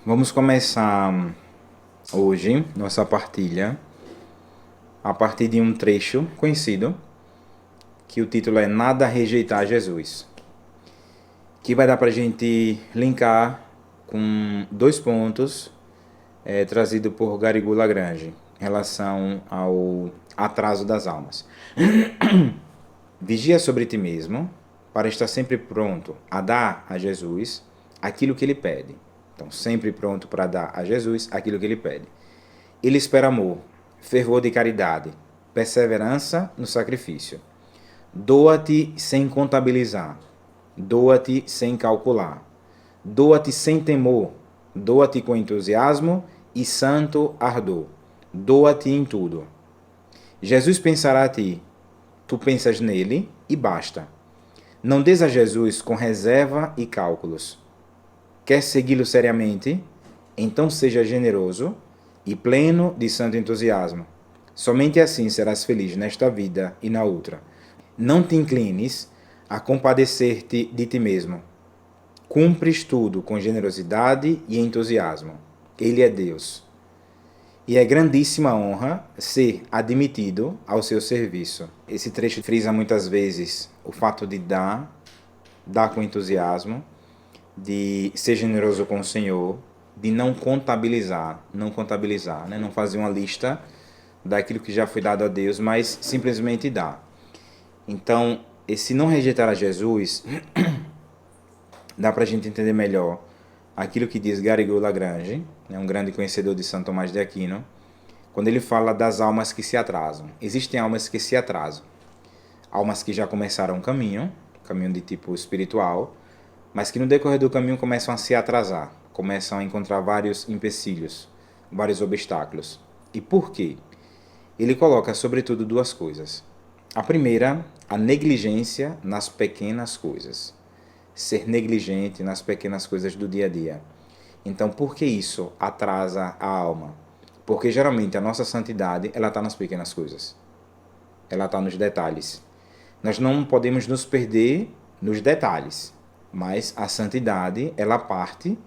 Vamos começar hoje nossa partilha a partir de um trecho conhecido, que o título é Nada Rejeitar Jesus, que vai dar para a gente linkar com dois pontos trazido por Garrigou Lagrange em relação ao atraso das almas. Vigia sobre ti mesmo, para estar sempre pronto a dar a Jesus aquilo que ele pede. Então, sempre pronto para dar a Jesus aquilo que ele pede. Ele espera amor, fervor de caridade, perseverança no sacrifício. Doa-te sem contabilizar, doa-te sem calcular, doa-te sem temor, doa-te com entusiasmo e santo ardor. Doa-te em tudo. Jesus pensará a ti, tu pensas nele e basta. Não des a Jesus com reserva e cálculos. Quer segui-lo seriamente? Então seja generoso e pleno de santo entusiasmo. Somente assim serás feliz nesta vida e na outra. Não te inclines a compadecer-te de ti mesmo. Cumpres tudo com generosidade e entusiasmo. Ele é Deus. E é grandíssima honra ser admitido ao seu serviço. Esse trecho frisa muitas vezes o fato de dar com entusiasmo, de ser generoso com o Senhor, de não contabilizar, né? Não fazer uma lista daquilo que já foi dado a Deus, mas simplesmente dar. Então, esse não rejeitar a Jesus, dá para a gente entender melhor aquilo que diz Garrigou Lagrange, um grande conhecedor de São Tomás de Aquino, quando ele fala das almas que se atrasam. Existem almas que se atrasam. Almas que já começaram um caminho de tipo espiritual, mas que no decorrer do caminho começam a se atrasar, começam a encontrar vários empecilhos, vários obstáculos. E por quê? Ele coloca sobretudo duas coisas. A primeira, a negligência nas pequenas coisas. Ser negligente nas pequenas coisas do dia a dia. Então, por que isso atrasa a alma? Porque geralmente a nossa santidade, ela está nas pequenas coisas. Ela está nos detalhes. Nós não podemos nos perder nos detalhes, mas a santidade, ela parte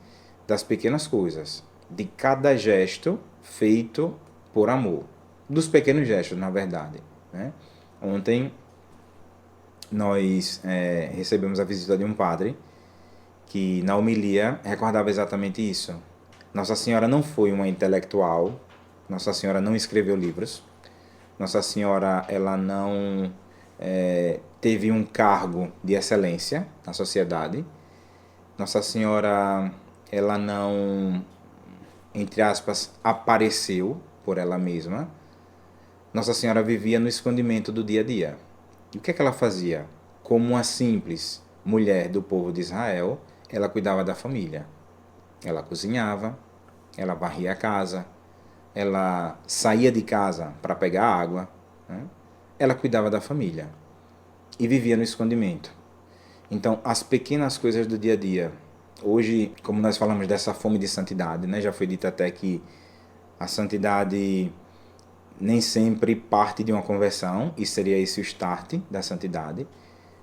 das pequenas coisas, de cada gesto feito por amor, dos pequenos gestos, na verdade, né? Ontem nós recebemos a visita de um padre que na homilia recordava exatamente isso. Nossa Senhora não foi uma intelectual, Nossa Senhora não escreveu livros, Nossa Senhora ela não teve um cargo de excelência na sociedade. Nossa Senhora, ela não, entre aspas, apareceu por ela mesma. Nossa Senhora vivia no escondimento do dia a dia. E o que é que ela fazia? Como uma simples mulher do povo de Israel, ela cuidava da família. Ela cozinhava, ela varria a casa, ela saía de casa para pegar água, né? Ela cuidava da família e vivia no escondimento. Então, as pequenas coisas do dia a dia. Hoje, como nós falamos dessa fome de santidade, né? Já foi dito até que a santidade nem sempre parte de uma conversão, e seria esse o start da santidade.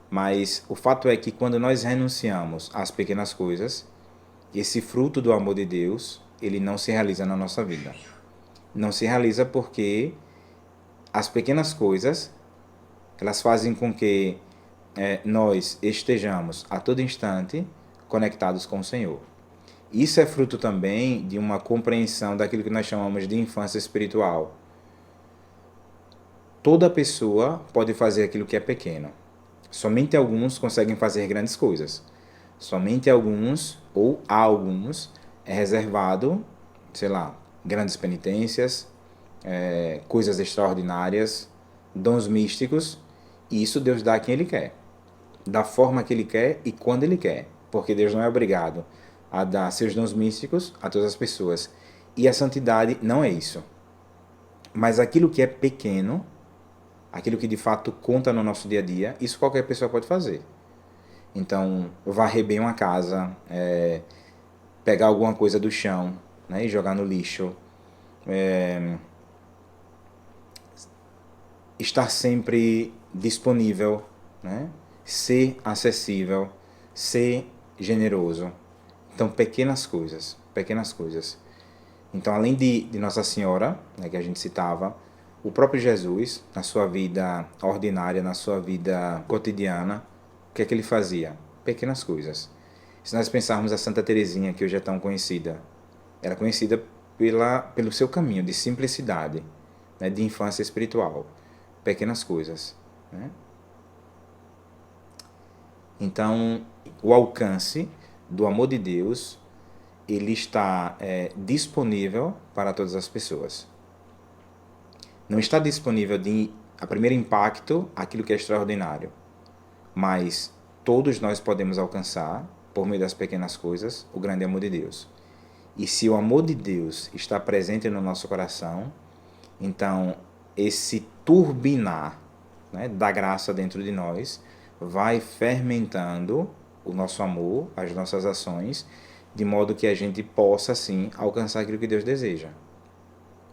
Mas o fato é que quando nós renunciamos às pequenas coisas, esse fruto do amor de Deus, ele não se realiza na nossa vida. Não se realiza porque as pequenas coisas, elas fazem com que nós estejamos a todo instante conectados com o Senhor. Isso é fruto também de uma compreensão daquilo que nós chamamos de infância espiritual. Toda pessoa pode fazer aquilo que é pequeno. Somente alguns conseguem fazer grandes coisas. Somente alguns, ou a alguns, é reservado, sei lá, grandes penitências, coisas extraordinárias, dons místicos, e isso Deus dá a quem Ele quer, da forma que Ele quer e quando Ele quer, porque Deus não é obrigado a dar seus dons místicos a todas as pessoas. E a santidade não é isso. Mas aquilo que é pequeno, aquilo que de fato conta no nosso dia a dia, isso qualquer pessoa pode fazer. Então, varrer bem uma casa, pegar alguma coisa do chão, né, e jogar no lixo, estar sempre disponível, né, ser acessível, ser generoso. Então, pequenas coisas. pequenas coisas. Então, além de Nossa Senhora, né, que a gente citava, o próprio Jesus, na sua vida ordinária, na sua vida cotidiana, o que é que ele fazia? Pequenas coisas. Se nós pensarmos a Santa Teresinha, que hoje é tão conhecida, era conhecida pelo seu caminho de simplicidade, né, de infância espiritual. Pequenas coisas. Né? Então, o alcance do amor de Deus, ele está disponível para todas as pessoas. Não está disponível a primeiro impacto aquilo que é extraordinário, mas todos nós podemos alcançar, por meio das pequenas coisas, o grande amor de Deus. E se o amor de Deus está presente no nosso coração, então esse turbinar, né, da graça dentro de nós vai fermentando o nosso amor, as nossas ações, de modo que a gente possa, sim, alcançar aquilo que Deus deseja.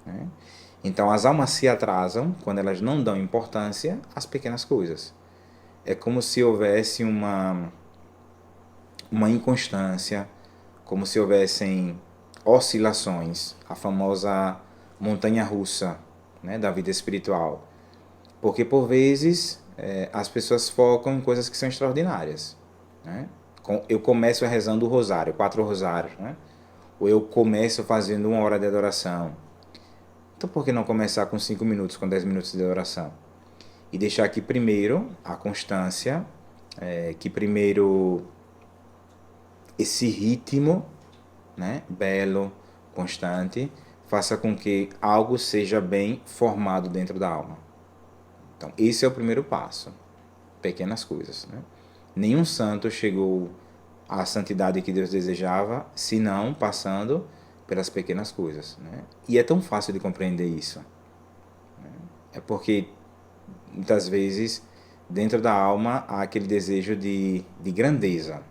Né? Então, as almas se atrasam quando elas não dão importância às pequenas coisas. É como se houvesse uma inconstância, como se houvessem oscilações, a famosa montanha-russa, né, da vida espiritual. Porque, por vezes, as pessoas focam em coisas que são extraordinárias. Né? Eu começo rezando o rosário, 4 rosários, né? Ou eu começo fazendo 1 hora de adoração. Então, por que não começar com 5 minutos, com 10 minutos de adoração? E deixar que primeiro a constância, que primeiro esse ritmo, né, belo, constante, faça com que algo seja bem formado dentro da alma. Então, esse é o primeiro passo. Pequenas coisas. Né? Nenhum santo chegou à santidade que Deus desejava, senão passando pelas pequenas coisas. Né? E é tão fácil de compreender isso. Né? É porque, muitas vezes, dentro da alma há aquele desejo de grandeza,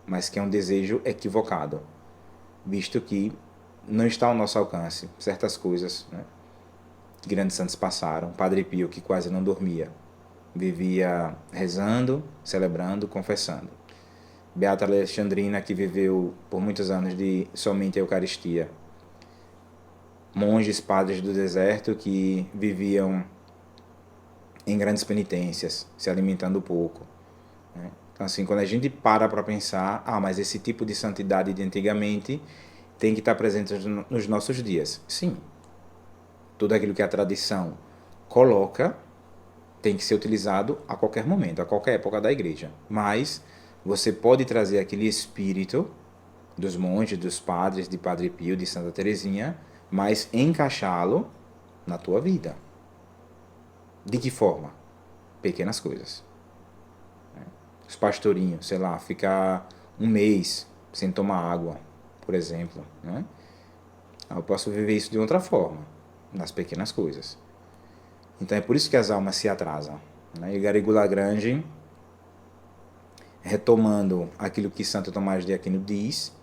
mas que é um desejo equivocado, visto que não está ao nosso alcance certas coisas. Né? Grandes santos passaram. Padre Pio, que quase não dormia, vivia rezando, celebrando, confessando. Beata Alexandrina, que viveu por muitos anos de somente a Eucaristia. Monges, padres do deserto que viviam em grandes penitências, se alimentando pouco. Né? Então, assim, quando a gente para pensar, mas esse tipo de santidade de antigamente tem que estar presente nos nossos dias. Sim, tudo aquilo que a tradição coloca tem que ser utilizado a qualquer momento, a qualquer época da igreja. Mas você pode trazer aquele espírito dos monges, dos padres, de Padre Pio, de Santa Teresinha, mas encaixá-lo na tua vida. De que forma? Pequenas coisas. Os pastorinhos, sei lá, ficar 1 mês sem tomar água, por exemplo. Né? Eu posso viver isso de outra forma, nas pequenas coisas. Então é por isso que as almas se atrasam. Né? E Garrigou Lagrange, retomando aquilo que Santo Tomás de Aquino diz,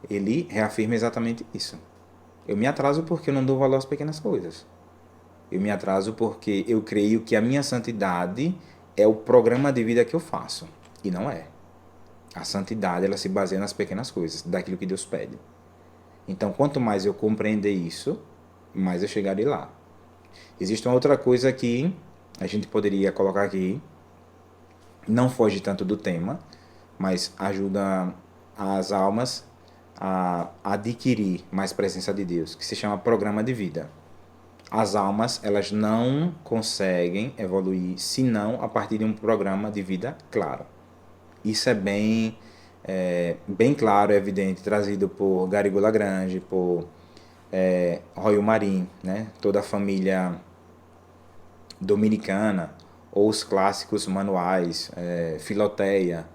ele reafirma exatamente isso. Eu me atraso porque eu não dou valor às pequenas coisas. Eu me atraso porque eu creio que a minha santidade é o programa de vida que eu faço. E não é. A santidade, ela se baseia nas pequenas coisas, daquilo que Deus pede. Então, quanto mais eu compreender isso, mais eu chegarei lá. Existe uma outra coisa que a gente poderia colocar aqui, não foge tanto do tema, mas ajuda as almas a adquirir mais presença de Deus, que se chama programa de vida. As almas, elas não conseguem evoluir senão a partir de um programa de vida claro. Isso é bem claro, é evidente, trazido por Garrigou Lagrange, por Royal Marin, né? Toda a família dominicana, ou os clássicos manuais, Filoteia,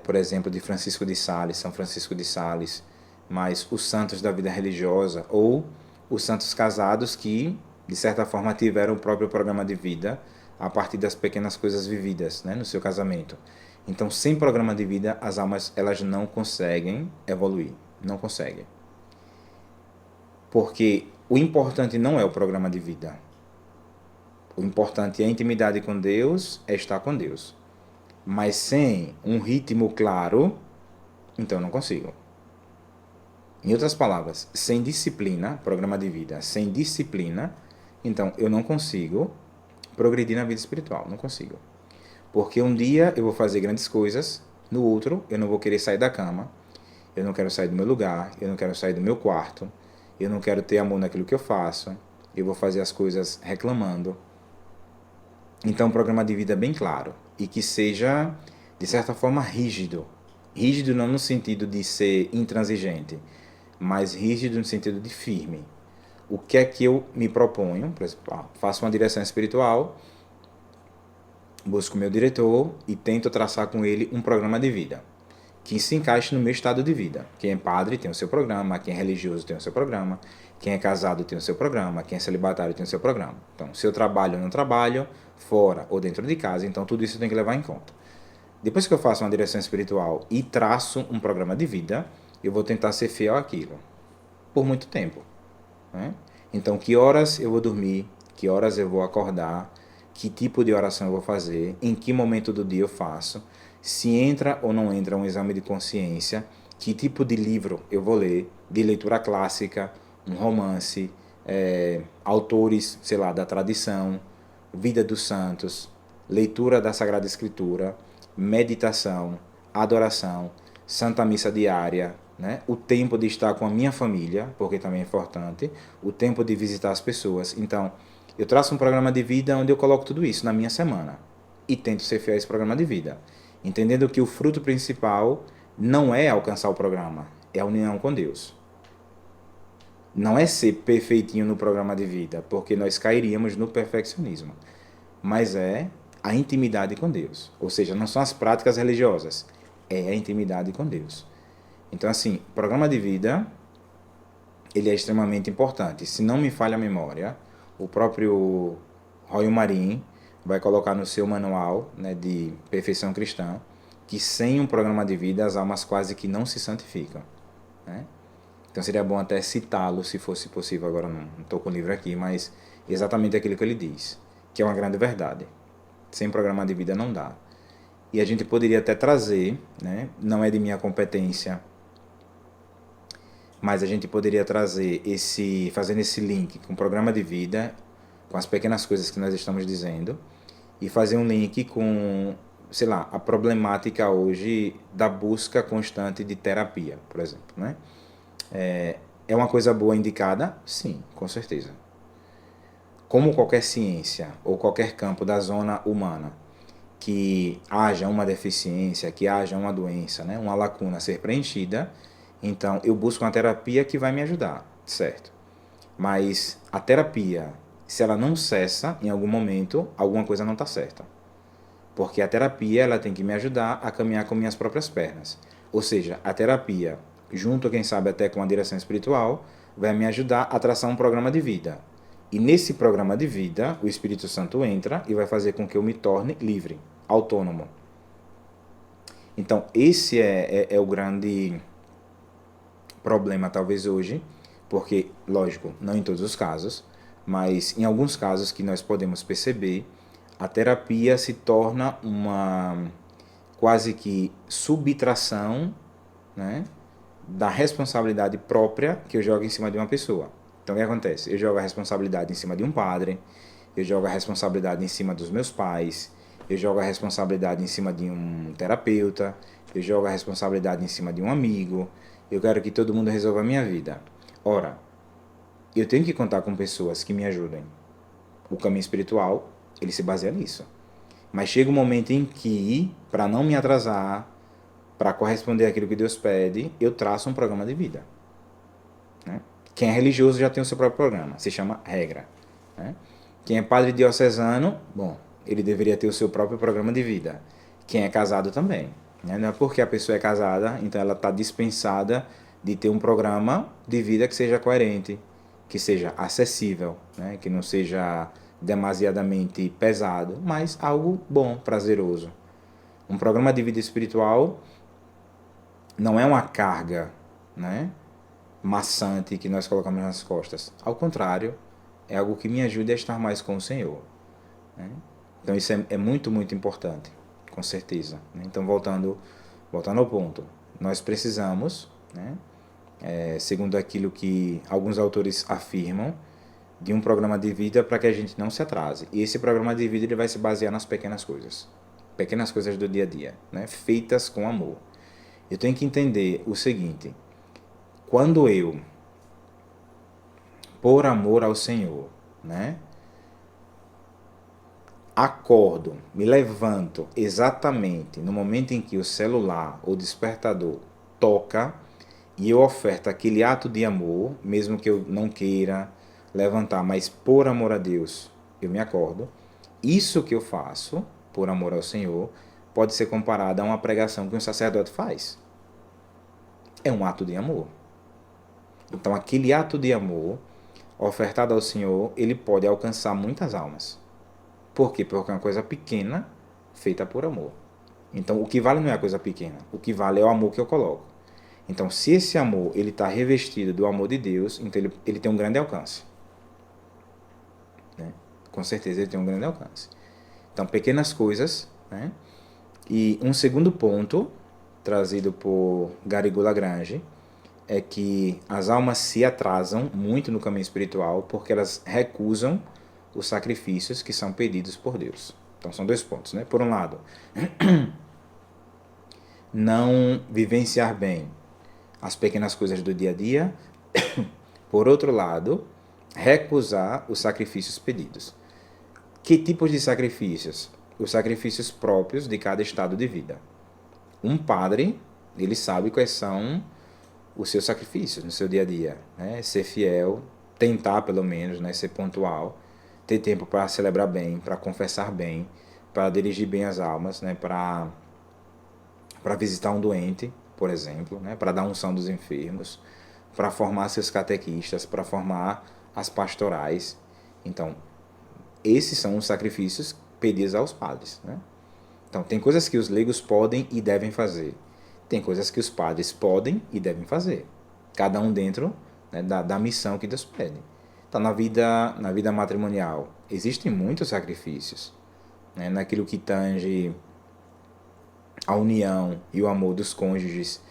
por exemplo, de Francisco de Sales, São Francisco de Sales, mas os santos da vida religiosa, ou os santos casados que, de certa forma, tiveram o próprio programa de vida a partir das pequenas coisas vividas, né, no seu casamento. Então, sem programa de vida, as almas elas não conseguem evoluir, não conseguem. Porque o importante não é o programa de vida. O importante é a intimidade com Deus, é estar com Deus. Mas sem um ritmo claro, então eu não consigo. Em outras palavras, sem disciplina, programa de vida, sem disciplina, então eu não consigo progredir na vida espiritual, não consigo. Porque um dia eu vou fazer grandes coisas, no outro eu não vou querer sair da cama, eu não quero sair do meu lugar, eu não quero sair do meu quarto, eu não quero ter amor naquilo que eu faço, eu vou fazer as coisas reclamando. Então, um programa de vida bem claro e que seja, de certa forma, rígido. Rígido não no sentido de ser intransigente, mas rígido no sentido de firme. O que é que eu me proponho? Por exemplo, faço uma direção espiritual, busco meu diretor e tento traçar com ele um programa de vida que se encaixe no meu estado de vida. Quem é padre tem o seu programa, quem é religioso tem o seu programa, quem é casado tem o seu programa, quem é celibatário tem o seu programa. Então, se eu trabalho ou não trabalho, fora ou dentro de casa, então tudo isso eu tenho que levar em conta. Depois que eu faço uma direção espiritual e traço um programa de vida, eu vou tentar ser fiel àquilo por muito tempo. Né? Então, que horas eu vou dormir, que horas eu vou acordar, que tipo de oração eu vou fazer, em que momento do dia eu faço, se entra ou não entra um exame de consciência, que tipo de livro eu vou ler, de leitura clássica, um romance, autores, sei lá, da tradição, vida dos santos, leitura da Sagrada Escritura, meditação, adoração, Santa Missa diária, né? O tempo de estar com a minha família, porque também é importante, o tempo de visitar as pessoas. Então, eu traço um programa de vida onde eu coloco tudo isso na minha semana e tento ser fiel a esse programa de vida, entendendo que o fruto principal não é alcançar o programa, é a união com Deus. Não é ser perfeitinho no programa de vida, porque nós cairíamos no perfeccionismo, mas é a intimidade com Deus. Ou seja, não são as práticas religiosas, é a intimidade com Deus. Então, assim, o programa de vida, ele é extremamente importante. Se não me falha a memória, o próprio Roy Marim vai colocar no seu manual, né, de perfeição cristã, que sem um programa de vida as almas quase que não se santificam. Né? Então seria bom até citá-lo, se fosse possível. Agora não estou com o livro aqui, mas exatamente aquilo que ele diz, que é uma grande verdade. Sem programa de vida não dá. E a gente poderia até trazer, né, não é de minha competência, mas a gente poderia trazer fazendo esse link com o programa de vida, com as pequenas coisas que nós estamos dizendo, e fazer um link com, sei lá, a problemática hoje da busca constante de terapia, por exemplo, né? É uma coisa boa indicada? Sim, com certeza. Como qualquer ciência ou qualquer campo da zona humana que haja uma deficiência, que haja uma doença, né, uma lacuna a ser preenchida, então eu busco uma terapia que vai me ajudar, certo? Mas a terapia, se ela não cessa em algum momento, alguma coisa não está certa. Porque a terapia ela tem que me ajudar a caminhar com minhas próprias pernas. Ou seja, a terapia, junto, quem sabe, até com a direção espiritual, vai me ajudar a traçar um programa de vida. E nesse programa de vida, o Espírito Santo entra e vai fazer com que eu me torne livre, autônomo. Então, esse é o grande problema, talvez hoje, porque, lógico, não em todos os casos, mas em alguns casos que nós podemos perceber, a terapia se torna uma quase que subtração, né, da responsabilidade própria que eu jogo em cima de uma pessoa. Então, o que acontece? Eu jogo a responsabilidade em cima de um padre, eu jogo a responsabilidade em cima dos meus pais, eu jogo a responsabilidade em cima de um terapeuta, eu jogo a responsabilidade em cima de um amigo, eu quero que todo mundo resolva a minha vida. Ora, eu tenho que contar com pessoas que me ajudem. O caminho espiritual, ele se baseia nisso. Mas chega um momento em que, para não me atrasar, para corresponder àquilo que Deus pede, eu traço um programa de vida. Né? Quem é religioso já tem o seu próprio programa, se chama regra. Né? Quem é padre diocesano, bom, ele deveria ter o seu próprio programa de vida. Quem é casado também. Né? Não é porque a pessoa é casada, então ela está dispensada de ter um programa de vida que seja coerente, que seja acessível, né? Que não seja demasiadamente pesado, mas algo bom, prazeroso. Um programa de vida espiritual não é uma carga, né, maçante que nós colocamos nas costas. Ao contrário, é algo que me ajude a estar mais com o Senhor. Né? Então isso é muito, muito importante, com certeza. Né? Então voltando ao ponto, nós precisamos, né, segundo aquilo que alguns autores afirmam, de um programa de vida para que a gente não se atrase. E esse programa de vida ele vai se basear nas pequenas coisas do dia a dia, né? Feitas com amor. Eu tenho que entender o seguinte: quando eu, por amor ao Senhor, né, acordo, me levanto exatamente no momento em que o celular ou despertador toca e eu oferto aquele ato de amor, mesmo que eu não queira levantar, mas por amor a Deus eu me acordo, isso que eu faço por amor ao Senhor pode ser comparado a uma pregação que um sacerdote faz. É um ato de amor. Então aquele ato de amor ofertado ao Senhor, ele pode alcançar muitas almas. Por quê? Porque é uma coisa pequena feita por amor. Então, o que vale não é a coisa pequena. O que vale é o amor que eu coloco. Então, se esse amor ele está revestido do amor de Deus, então ele tem um grande alcance. Né? Com certeza ele tem um grande alcance. Então, pequenas coisas. Né? E um segundo ponto, trazido por Garrigou Lagrange, é que as almas se atrasam muito no caminho espiritual porque elas recusam os sacrifícios que são pedidos por Deus. Então são dois pontos, né? Por um lado, não vivenciar bem as pequenas coisas do dia a dia. Por outro lado, recusar os sacrifícios pedidos. Que tipos de sacrifícios? Os sacrifícios próprios de cada estado de vida. Um padre, ele sabe quais são os seus sacrifícios no seu dia a dia, né? Ser fiel, tentar pelo menos, né? Ser pontual, ter tempo para celebrar bem, para confessar bem, para dirigir bem as almas, né? Para visitar um doente, por exemplo, né? Para dar unção dos enfermos, para formar seus catequistas, para formar as pastorais. Então, esses são os sacrifícios pedidos aos padres, né? Então, tem coisas que os leigos podem e devem fazer. Tem coisas que os padres podem e devem fazer. Cada um dentro, né, da missão que Deus pede. Então, na vida matrimonial, existem muitos sacrifícios. Né, naquilo que tange a união e o amor dos cônjuges,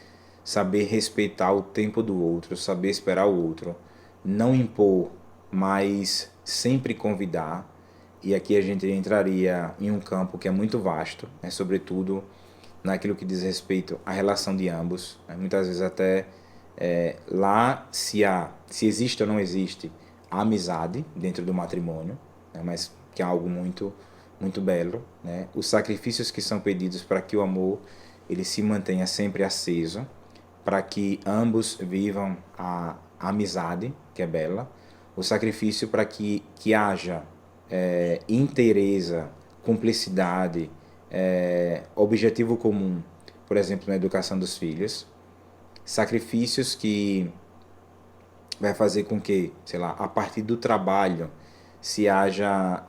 saber respeitar o tempo do outro, saber esperar o outro, não impor, mas sempre convidar. E aqui a gente entraria em um campo que é muito vasto, né, sobretudo naquilo que diz respeito à relação de ambos. Né, muitas vezes até lá se existe ou não existe a amizade dentro do matrimônio, né, mas que é algo muito belo, né? Os sacrifícios que são pedidos para que o amor ele se mantenha sempre aceso, para que ambos vivam a amizade, que é bela, o sacrifício para que haja inteireza, cumplicidade, objetivo comum, por exemplo, na educação dos filhos, sacrifícios que vai fazer com que, sei lá, a partir do trabalho se haja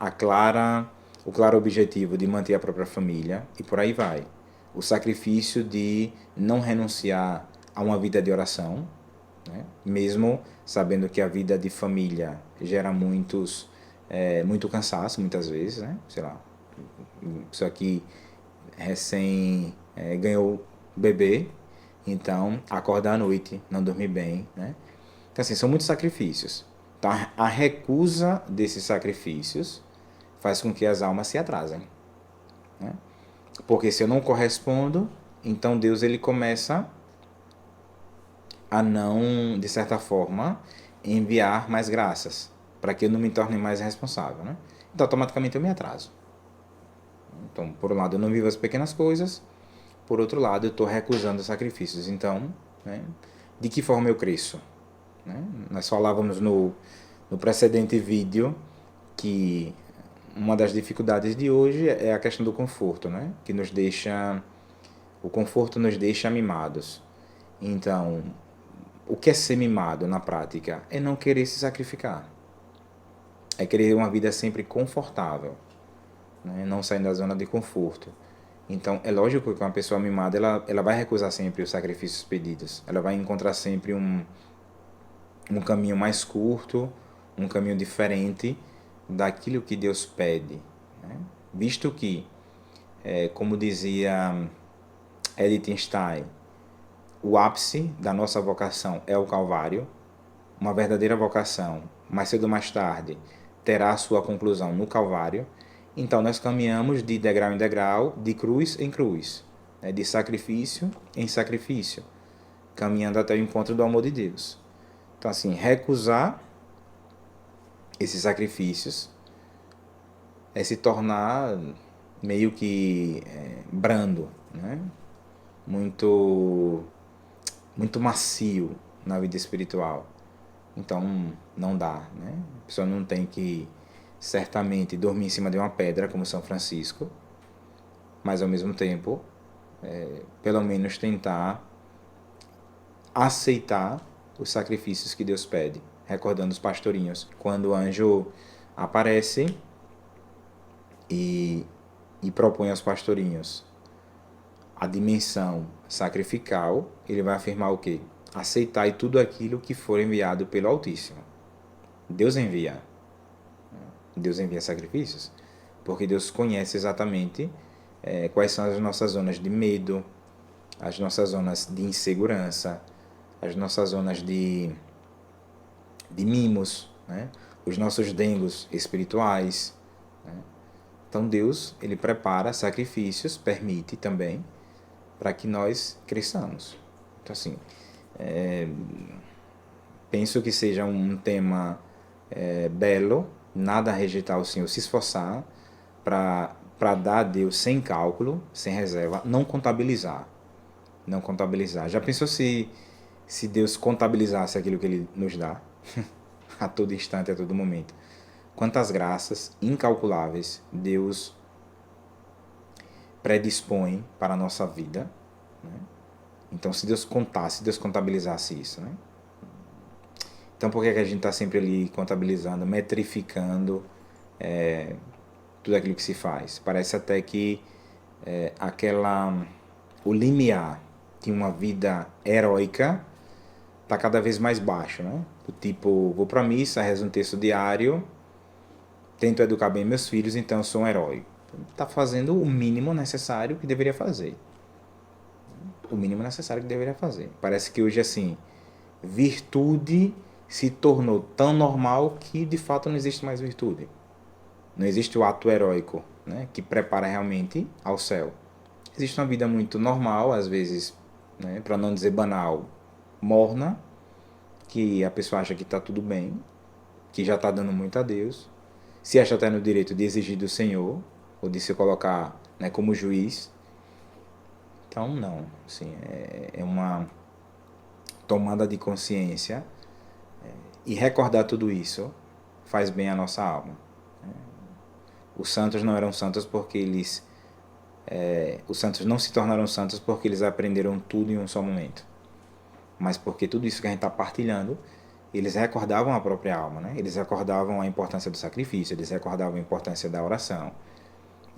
o claro objetivo de manter a própria família e por aí vai. O sacrifício de não renunciar a uma vida de oração, né? Mesmo sabendo que a vida de família gera muito cansaço muitas vezes, né? Sei lá, isso aqui recém ganhou bebê, então acordar à noite, não dormir bem, né? Então assim, são muitos sacrifícios. Então, a recusa desses sacrifícios faz com que as almas se atrasem, né? Porque se eu não correspondo, então Deus ele começa a não, de certa forma, enviar mais graças, para que eu não me torne mais responsável, né? Então automaticamente eu me atraso. Então, por um lado, eu não vivo as pequenas coisas, por outro lado, eu estou recusando sacrifícios. Então, né, de que forma eu cresço? Né? Nós falávamos no precedente vídeo que uma das dificuldades de hoje é a questão do conforto, né? Que o conforto nos deixa mimados. Então, o que é ser mimado na prática? É não querer se sacrificar. É querer uma vida sempre confortável, né? Não sair da zona de conforto. Então, é lógico que uma pessoa mimada, ela vai recusar sempre os sacrifícios pedidos. Ela vai encontrar sempre um caminho mais curto, um caminho diferente daquilo que Deus pede. Né? Visto que, como dizia Edith Stein, o ápice da nossa vocação é o Calvário, uma verdadeira vocação, mais cedo ou mais tarde, terá a sua conclusão no Calvário. Então nós caminhamos de degrau em degrau, de cruz em cruz, né? De sacrifício em sacrifício, caminhando até o encontro do amor de Deus. Então assim, recusar esses sacrifícios é se tornar meio que brando, né? Muito, muito macio na vida espiritual. Então não dá, né? A pessoa não tem que certamente dormir em cima de uma pedra como São Francisco, mas ao mesmo tempo, pelo menos tentar aceitar os sacrifícios que Deus pede, recordando os pastorinhos. Quando o anjo aparece e propõe aos pastorinhos a dimensão sacrificial, ele vai afirmar o quê? Aceitai tudo aquilo que for enviado pelo Altíssimo. Deus envia. Deus envia sacrifícios, porque Deus conhece exatamente quais são as nossas zonas de medo, as nossas zonas de insegurança, as nossas zonas de mimos, né? Os nossos dengos espirituais, né? Então Deus, ele prepara sacrifícios, permite também, para que nós cresçamos. Então assim, penso que seja um tema belo, nada a rejeitar o Senhor, se esforçar para dar a Deus sem cálculo, sem reserva, não contabilizar. Não contabilizar. Já pensou se Deus contabilizasse aquilo que Ele nos dá? A todo instante, a todo momento. Quantas graças incalculáveis Deus predispõe para a nossa vida, né? Então, se Deus contasse, se Deus contabilizasse isso, né? Então, por que a gente está sempre ali contabilizando, metrificando tudo aquilo que se faz? Parece até que o limiar de uma vida heróica está cada vez mais baixo, né? Do tipo, vou para a missa, rezo um texto diário, tento educar bem meus filhos, então eu sou um herói. Está fazendo o mínimo necessário que deveria fazer. O mínimo necessário que deveria fazer. Parece que hoje, assim, virtude se tornou tão normal que de fato não existe mais virtude. Não existe o ato heróico, né, que prepara realmente ao céu. Existe uma vida muito normal, às vezes, né, para não dizer banal, morna, que a pessoa acha que está tudo bem, que já está dando muito a Deus, se acha até no direito de exigir do Senhor, ou de se colocar, né, como juiz. Então, não. Assim, é uma tomada de consciência, e recordar tudo isso faz bem à nossa alma. Os santos não eram santos porque eles... os santos não se tornaram santos porque eles aprenderam tudo em um só momento, mas porque tudo isso que a gente está partilhando, eles recordavam a própria alma, né? Eles recordavam a importância do sacrifício, eles recordavam a importância da oração,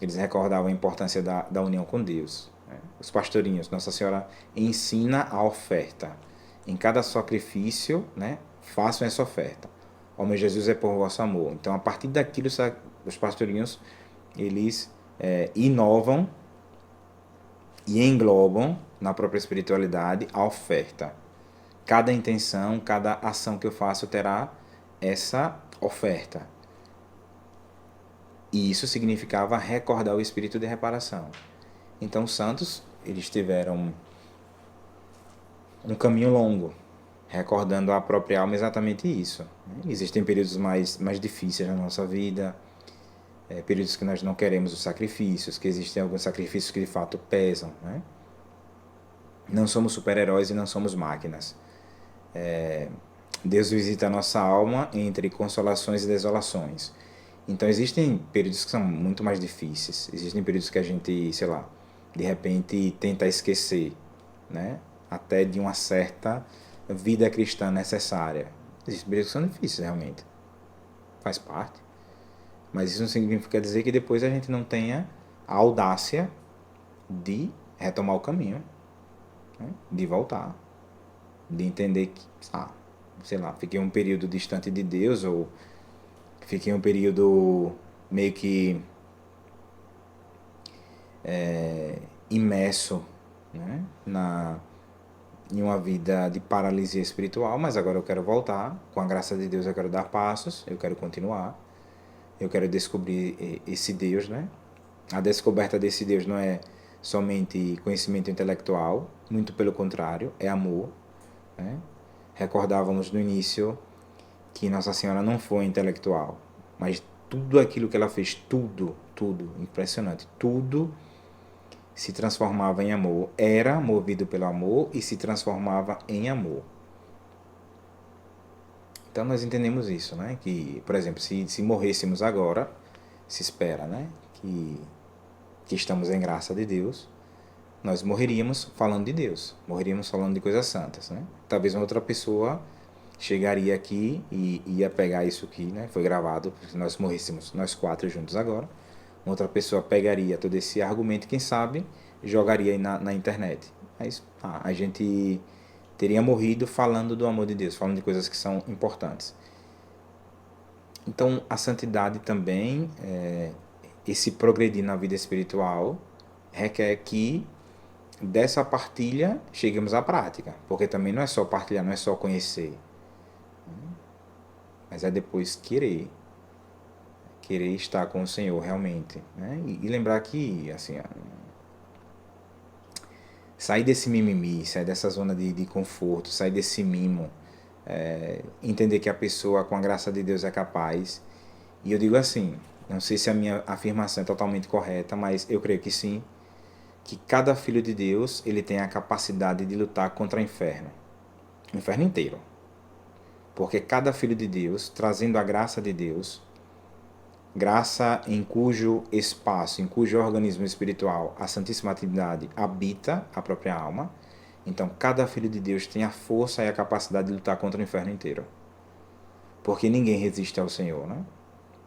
eles recordavam a importância da união com Deus, né? Os pastorinhos, Nossa Senhora ensina a oferta. Em cada sacrifício, né, façam essa oferta. Ó meu Jesus, é por vosso amor. Então, a partir daquilo, os pastorinhos, eles inovam e englobam na própria espiritualidade a oferta. Cada intenção, cada ação que eu faço terá essa oferta. E isso significava recordar o espírito de reparação. Então, os santos, eles tiveram um caminho longo, recordando a própria alma exatamente isso. Existem períodos mais difíceis na nossa vida, períodos que nós não queremos os sacrifícios, que existem alguns sacrifícios que de fato pesam, né? Não somos super-heróis e não somos máquinas. Deus visita a nossa alma entre consolações e desolações. Então existem períodos que são muito mais difíceis, existem períodos que a gente, sei lá, de repente tenta esquecer, né? Até de uma certa vida cristã necessária. Existem períodos que são difíceis realmente, faz parte. Mas isso não significa dizer que depois a gente não tenha a audácia de retomar o caminho, né? De voltar, de entender que, sei lá, fiquei um período distante de Deus, ou fiquei um período meio que imerso, né, em uma vida de paralisia espiritual, mas agora eu quero voltar. Com a graça de Deus eu quero dar passos, eu quero continuar. Eu quero descobrir esse Deus, né? A descoberta desse Deus não é somente conhecimento intelectual, muito pelo contrário, é amor, né? Recordávamos no início que Nossa Senhora não foi intelectual, mas tudo aquilo que ela fez, tudo, impressionante, tudo se transformava em amor, era movido pelo amor e se transformava em amor. Então nós entendemos isso, né? Que, por exemplo, se morrêssemos agora, se espera, né? Que estamos em graça de Deus, nós morreríamos falando de Deus, morreríamos falando de coisas santas, né? Talvez uma outra pessoa chegaria aqui e ia pegar isso aqui, né? Foi gravado, se nós morrêssemos nós quatro juntos agora, outra pessoa pegaria todo esse argumento, quem sabe, jogaria aí na internet. Mas a gente teria morrido falando do amor de Deus, falando de coisas que são importantes. Então, a santidade também, esse progredir na vida espiritual, requer que dessa partilha cheguemos à prática. Porque também não é só partilhar, não é só conhecer. Mas é depois querer estar com o Senhor realmente, né? E lembrar que, assim, sair desse mimimi, sair dessa zona de conforto, sair desse mimo, entender que a pessoa, com a graça de Deus, é capaz. E eu digo assim, não sei se a minha afirmação é totalmente correta, mas eu creio que sim, que cada filho de Deus, ele tem a capacidade de lutar contra o inferno inteiro. Porque cada filho de Deus, trazendo a graça de Deus, graça em cujo espaço, em cujo organismo espiritual a Santíssima Trindade habita a própria alma, então cada filho de Deus tem a força e a capacidade de lutar contra o inferno inteiro. Porque ninguém resiste ao Senhor, né?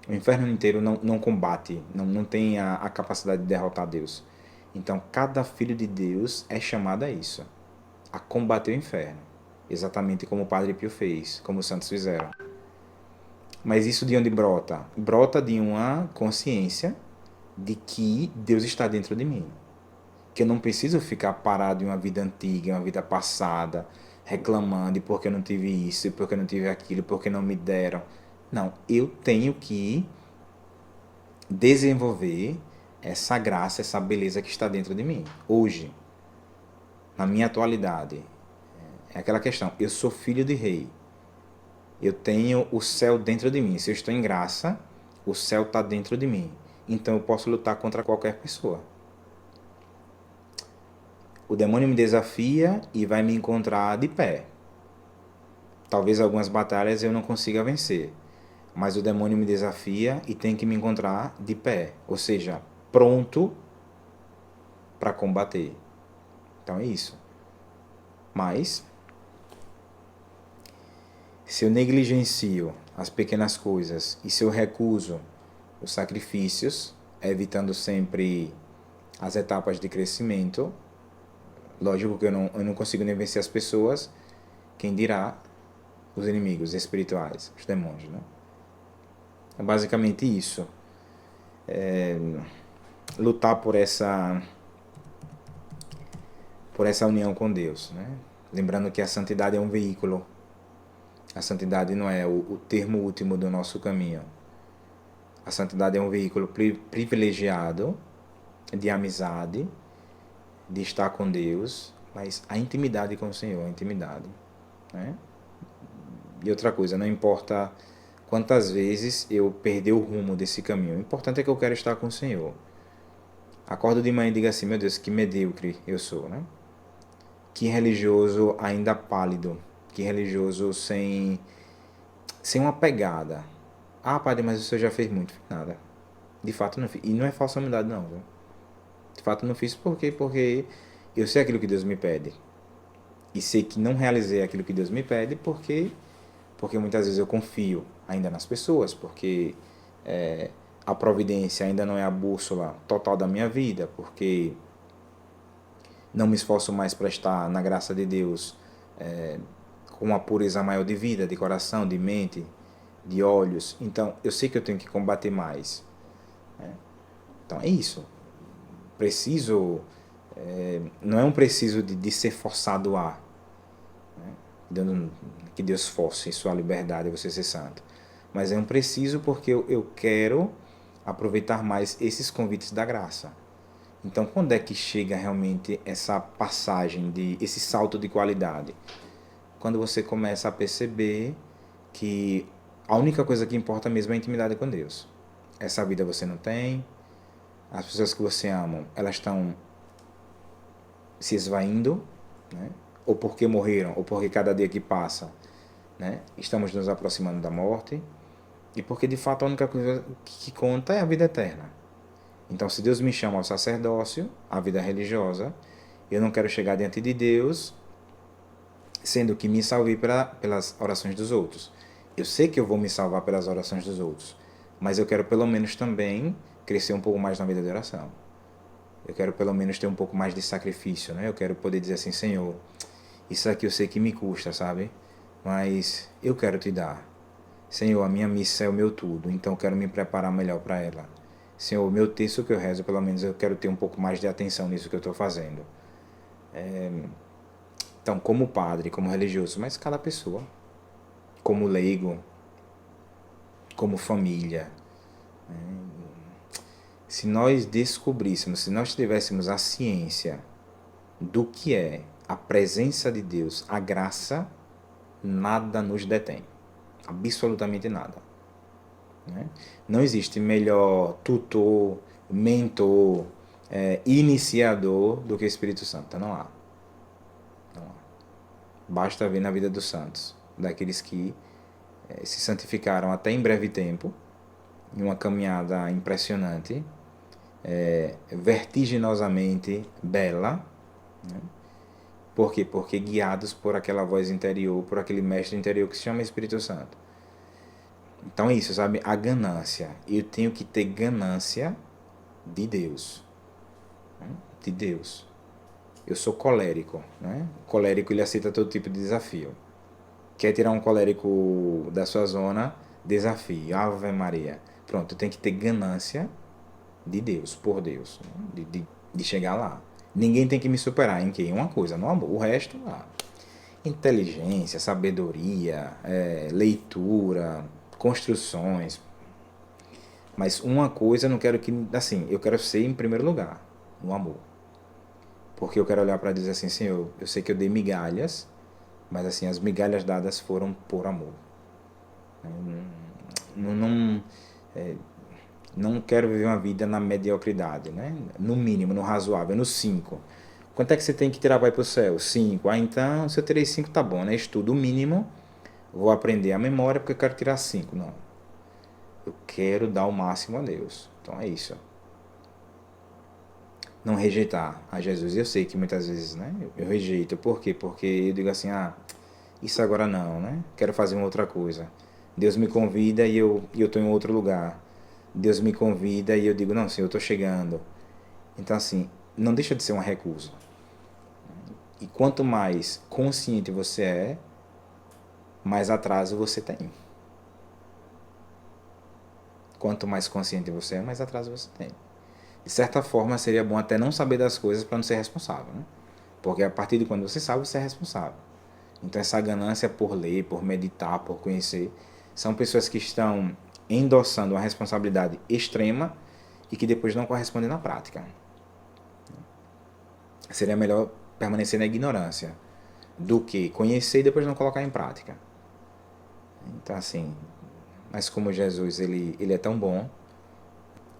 O inferno inteiro não combate, não tem a capacidade de derrotar Deus. Então cada filho de Deus é chamado a isso, a combater o inferno. Exatamente como o Padre Pio fez, como os santos fizeram. Mas isso de onde brota? Brota de uma consciência de que Deus está dentro de mim. Que eu não preciso ficar parado em uma vida antiga, em uma vida passada, reclamando porque eu não tive isso, porque eu não tive aquilo, porque não me deram. Não, eu tenho que desenvolver essa graça, essa beleza que está dentro de mim. Hoje, na minha atualidade, é aquela questão, eu sou filho de rei. Eu tenho o céu dentro de mim. Se eu estou em graça, o céu está dentro de mim. Então eu posso lutar contra qualquer pessoa. O demônio me desafia e vai me encontrar de pé. Talvez algumas batalhas eu não consiga vencer, mas o demônio me desafia e tem que me encontrar de pé, ou seja, pronto para combater. Então é isso. Mas se eu negligencio as pequenas coisas e se eu recuso os sacrifícios, evitando sempre as etapas de crescimento, lógico que eu não consigo nem vencer as pessoas, quem dirá os inimigos espirituais, os demônios, né? É basicamente isso. Lutar por essa união com Deus, né? Lembrando que a santidade é um veículo. A santidade não é o termo último do nosso caminho. A santidade é um veículo privilegiado de amizade, de estar com Deus, mas a intimidade com o Senhor, a intimidade, né? E outra coisa, não importa quantas vezes eu perder o rumo desse caminho, o importante é que eu quero estar com o Senhor. Acordo de manhã e digo assim, meu Deus, que medíocre eu sou, né? Que religioso ainda pálido, que religioso sem uma pegada. Ah, padre, mas o senhor já fez muito. Nada. De fato não fiz. E não é falsa humildade não, viu? De fato não fiz por quê? Porque eu sei aquilo que Deus me pede. E sei que não realizei aquilo que Deus me pede porque muitas vezes eu confio ainda nas pessoas, porque a providência ainda não é a bússola total da minha vida, porque não me esforço mais para estar na graça de Deus com uma pureza maior de vida, de coração, de mente, de olhos. Então, eu sei que eu tenho que combater mais, né? Então, é isso. Preciso, não é um preciso de ser forçado a. dando que Deus force em sua liberdade você ser santo. Mas é um preciso porque eu quero aproveitar mais esses convites da graça. Então, quando é que chega realmente essa passagem, esse salto de qualidade? Quando você começa a perceber que a única coisa que importa mesmo é a intimidade com Deus. Essa vida você não tem, as pessoas que você ama, elas estão se esvaindo, né? Ou porque morreram, ou porque cada dia que passa, né, estamos nos aproximando da morte, e porque de fato a única coisa que conta é a vida eterna. Então, se Deus me chama ao sacerdócio, à vida religiosa, eu não quero chegar diante de Deus sendo que me salvei pelas orações dos outros. Eu sei que eu vou me salvar pelas orações dos outros, mas eu quero pelo menos também crescer um pouco mais na vida de oração. Eu quero pelo menos ter um pouco mais de sacrifício, né? Eu quero poder dizer assim, Senhor, isso aqui eu sei que me custa, sabe? Mas eu quero te dar. Senhor, a minha missa é o meu tudo, então eu quero me preparar melhor para ela. Senhor, o meu texto que eu rezo, pelo menos eu quero ter um pouco mais de atenção nisso que eu estou fazendo. Então, como padre, como religioso, mas cada pessoa, como leigo, como família, se nós descobríssemos, se nós tivéssemos a ciência do que é a presença de Deus, a graça, nada nos detém. Absolutamente nada. Né? Não existe melhor tutor, mentor, iniciador do que o Espírito Santo. Não há. Não há. Basta ver na vida dos santos, daqueles que se santificaram até em breve tempo, em uma caminhada impressionante, vertiginosamente bela. Né? Por quê? Porque guiados por aquela voz interior, por aquele mestre interior que se chama Espírito Santo. Então é isso, sabe? A ganância. Eu tenho que ter ganância de Deus. Né? De Deus. Eu sou colérico. Né? O colérico, ele aceita todo tipo de desafio. Quer tirar um colérico da sua zona? Desafio. Ave Maria. Pronto, eu tenho que ter ganância de Deus, por Deus. Né? De chegar lá. Ninguém tem que me superar em que? Uma coisa, no amor. O resto, inteligência, sabedoria, leitura, construções. Mas uma coisa eu não quero que, assim, eu quero ser em primeiro lugar, no amor. Porque eu quero olhar para dizer assim, Senhor, eu sei que eu dei migalhas, mas assim, as migalhas dadas foram por amor. Não, não, não quero viver uma vida na mediocridade, né? No mínimo, no razoável, no 5. Quanto é que você tem que tirar para ir para o céu? 5. Ah, então, se eu tirei 5, tá bom, né? Estudo o mínimo, vou aprender a memória porque eu quero tirar 5. Não. Eu quero dar o máximo a Deus. Então é isso. Não rejeitar a Jesus. Eu sei que muitas vezes, né? Eu rejeito. Por quê? Porque eu digo assim, isso agora não, né? Quero fazer uma outra coisa. Deus me convida e eu estou em outro lugar. Deus me convida e eu digo, não, Senhor, eu estou chegando. Então, assim, não deixa de ser uma recusa. E quanto mais consciente você é, mais atraso você tem. Quanto mais consciente você é, mais atraso você tem. De certa forma, seria bom até não saber das coisas para não ser responsável, né? Porque a partir de quando você sabe, você é responsável. Então, essa ganância por ler, por meditar, por conhecer, são pessoas que estão endossando uma responsabilidade extrema e que depois não correspondem na prática. Seria melhor permanecer na ignorância do que conhecer e depois não colocar em prática. Então, assim, mas como Jesus ele é tão bom,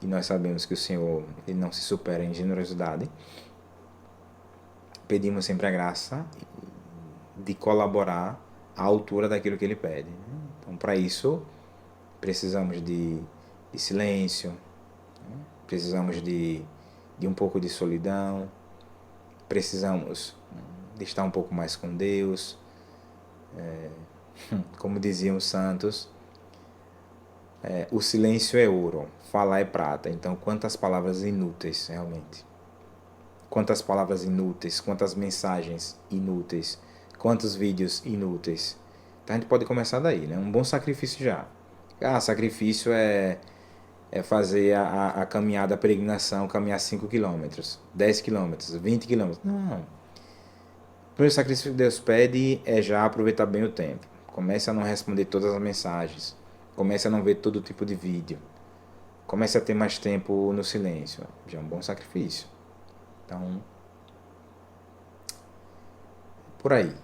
e nós sabemos que o Senhor ele não se supera em generosidade, pedimos sempre a graça de colaborar à altura daquilo que Ele pede. Então, para isso, precisamos de silêncio, precisamos de um pouco de solidão, precisamos de estar um pouco mais com Deus. Como diziam os santos, o silêncio é ouro, falar é prata. Então, quantas palavras inúteis, realmente. Quantas palavras inúteis, quantas mensagens inúteis, quantos vídeos inúteis. Então, a gente pode começar daí, né? Um bom sacrifício já. Sacrifício é fazer a caminhada, a peregrinação, caminhar 5 quilômetros, 10 quilômetros, 20 quilômetros. Não. primeiro sacrifício que Deus pede é já aproveitar bem o tempo. Comece a não responder todas as mensagens. Comece a não ver todo tipo de vídeo. Comece a ter mais tempo no silêncio. Já é um bom sacrifício. Então, por aí.